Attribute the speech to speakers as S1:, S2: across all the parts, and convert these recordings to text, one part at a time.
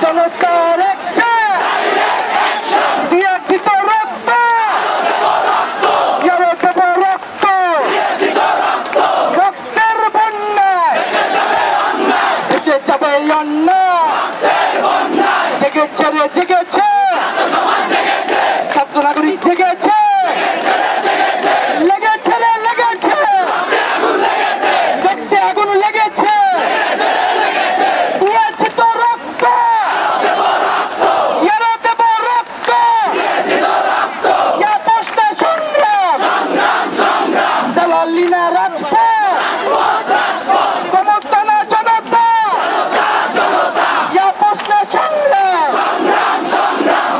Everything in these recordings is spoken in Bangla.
S1: জনতার দিয়েছি তো রক্ত, দেব রক্ত, রক্তের বন্যায় এসে যাবে অন্যায়। জেগেছে রে জেগেছে, ছাত্র নাগরিক জেগেছে, লেগেছে রে লেগেছে, দেখতে আগুন লেগেছে, দিয়েছি তো রক্ত, দেব রক্ত, প্রশ্ন সংগ্রাম, দালালি না রাজপথ, ক্ষমতা না জনতা, প্রশ্ন সংগ্রাম,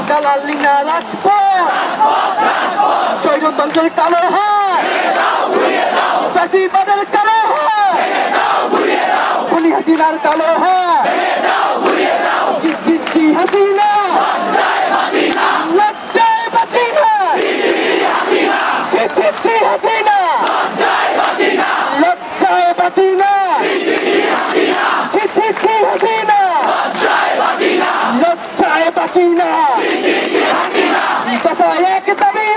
S1: দালালি না রাজপথ, স্বৈরতন্ত্রের কালো হাত, ফ্যাসিবাদের কালো হাত, খুনি হাসিনার কালো হাত, জি হাসিনা, লজ্জায় বাঁচি না, জি হাসিনা, লজ্জায় বাঁচি না, জি হাসিনা, লজ্জায় বাঁচি না। দফা এক দাবি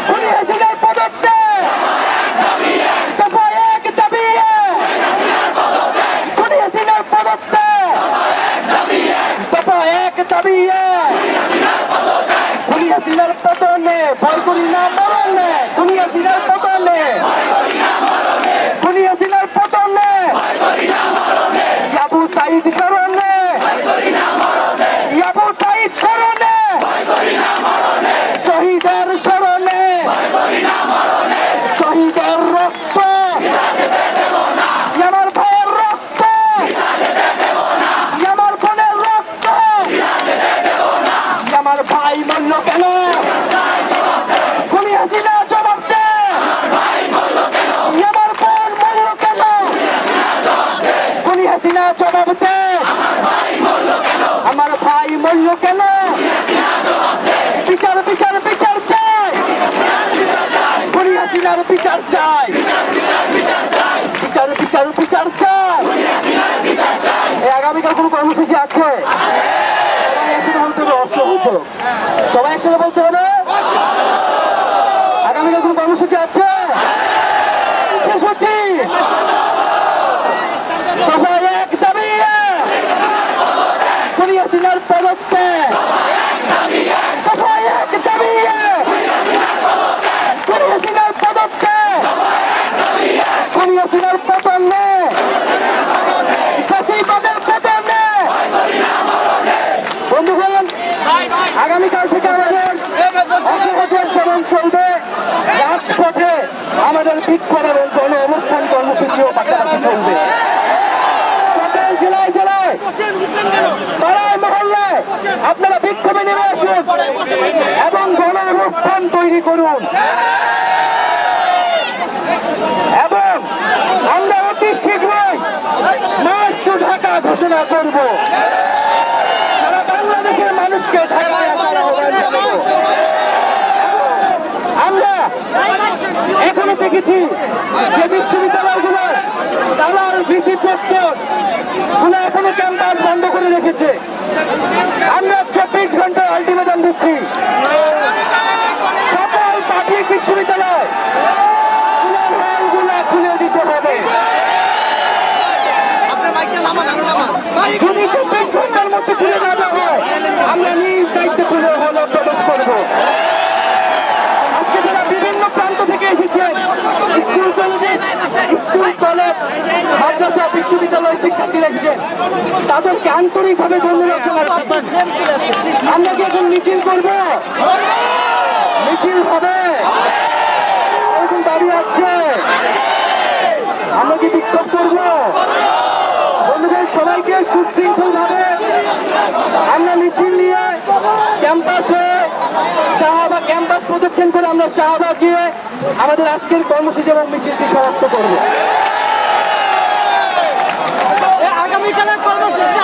S1: খুনি হাসিনার পদত্যাগ, দফা এক দাবি খুনি হাসিনার পদত্যাগ, দফা এক দাবি খুনি হাসিনার পতনে ভয় করি না মরণে, খুনি হাসিনার পতনে, খুনি হাসিনার পতনে, আবু সাঈদ স্মরণে, আবু সাঈদ স্মরণে, শহীদের স্মরণে, শহীদের রক্ত, আমার ভাইয়ের রক্ত, আমার বোনের রক্ত, আমার ভাই মূল্য কেন, খুনি হাসিনা জবাব দে, আমার বোন মূল্য কেন, খুনি হাসিনা জবাব দে, আমার ভাই মূল্য কেন, বিচার বিচার বিচার চাই, খুনি হাসিনার বিচার চাই, বিচার বিচার বিচার চাই। আগামীকাল কোন কর্মসূচি আছে? সবাই একসাথে বলতে হবে অসহযোগ, সবাই একসাথে বলতে হবে। আগামীকাল কোন কর্মসূচি আছে? সূচি সবাই এক দাবি খুনি হাসিনার পদত্যাগ, সবাই এক দাবি খুনি হাসিনার পদত্যাগ, খুনি হাসিনার পতনে, ফ্যাসিবাদের পতনে। বন্ধুগণ, আগামীকাল থেকে আমাদের অসহযোগ যেমন চলবে, রাজপথে আমাদের বিক্ষোভ এবং গণ অনুষ্ঠান কর্মসূচিও পাশাপাশি চলবে। জেলায় জেলায় পাড়ায় মহল্লায় আপনারা বিক্ষোভে নেমে আসুন এবং গণ অনুষ্ঠান তৈরি করুন, এবং আমরা অতি শীঘ্রই মার্চ টু ঢাকা ঘোষণা করব। সারা বাংলাদেশের মানুষকে ঢাকায় আসার আহ্বান জানাবো। আমরা এখনো দেখেছি যে বিশ্ববিদ্যালয়গুলোর তালার ভিসি প্রক্টর গুলো এখনো ক্যাম্পাস বন্ধ করে রেখেছে। আমরা 24 ঘন্টার আলটিমেটাম দিচ্ছি, সকল পাবলিক বিশ্ববিদ্যালয় গুলা খুলে দিতে হবে। যদি 24 ঘন্টার মধ্যে খুলে না দেওয়া হয়, আমরা নিজ দায়িত্বে খুলে হলে প্রবেশ করবো। আজকে যারা বিভিন্ন প্রান্ত থেকে এসেছেন, স্কুল কলেজ, মাদ্রাসা, বিশ্ববিদ্যালয় শিক্ষার্থীরা এসেছেন, তাদেরকে আন্তরিকভাবে ধন্যবাদ জানাচ্ছি। আমরা কি এখন মিছিল করবো? মিছিল হবে, এরকম দাবি আছে, আমরা কি বিক্ষোভ করবো? বন্ধুদের সবাইকে সুশৃঙ্খল ভাবে আমরা মিছিল নিয়ে ক্যাম্পাসে শাহবাগ ক্যাম্পাস প্রদক্ষিণ করে আমরা শাহবাগ গিয়ে আমাদের আজকের কর্মসূচি এবং মিছিলটি সমাপ্ত করবো। আগামীকালের কর্মসূচি